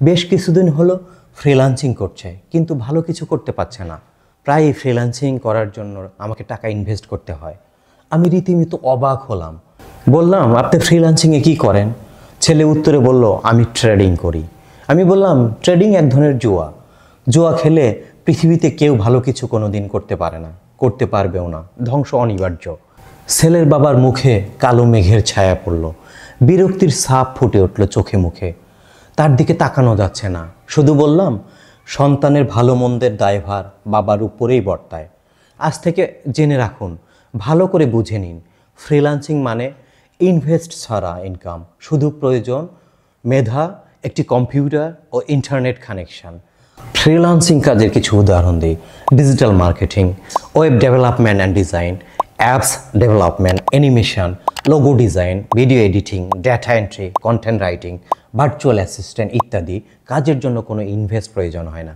বেশ কিছুদিন হলো ফ্রিল্যান্সিং করছে, কিন্তু ভালো কিছু করতে পারছে না। প্রায় ফ্রিল্যান্সিং করার জন্য আমাকে টাকা ইনভেস্ট করতে হয়। আমি রীতিমতো অবাক হলাম। বললাম, আপনি ফ্রিল্যান্সিংয়ে কী করেন? ছেলে উত্তরে বলল, আমি ট্রেডিং করি। আমি বললাম, ট্রেডিং এক ধরনের জুয়া। জুয়া খেলে পৃথিবীতে কেউ ভালো কিছু কোনো দিন করতে পারে না, করতে পারবেও না, ধ্বংস অনিবার্য। ছেলের বাবার মুখে কালো মেঘের ছায়া পড়ল, বিরক্তির ছাপ ফুটে উঠল চোখে মুখে। তার দিকে তাকানো যাচ্ছে না। শুধু বললাম, সন্তানের ভালো মন্দের দায়ভার বাবার উপরেই বর্তায়। আজ থেকে জেনে রাখুন, ভালো করে বুঝে নিন, ফ্রিল্যান্সিং মানে ইনভেস্ট ছাড়া ইনকাম। শুধু প্রয়োজন মেধা, একটি কম্পিউটার ও ইন্টারনেট কানেকশন। ফ্রিল্যান্সিং কাজের কিছু উদাহরণ দিই: digital marketing, web development and design, apps development, animation, logo design, video editing, data entry, content writing, virtual assistant ইত্যাদি। কাজের জন্য কোনো ইনভেস্ট প্রয়োজন হয় না।